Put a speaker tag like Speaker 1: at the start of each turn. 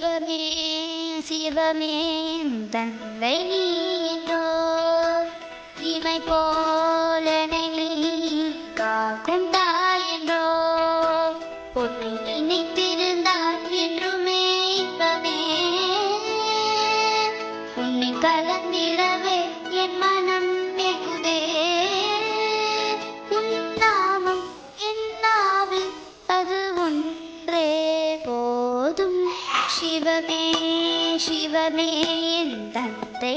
Speaker 1: சிவமே சிவமே தந்தை நீயோ இமை போல காக்கும் தாயன்றோ பொன்னை நினைத்திருந்தால் என்றுமே இன்பமே உன்னை கலந்திடவே என் மனம் நெகுதே உன் நாமம் என் நாவில் அது ஒன்றே போதும் சிவமே சிவமே என் தந்தை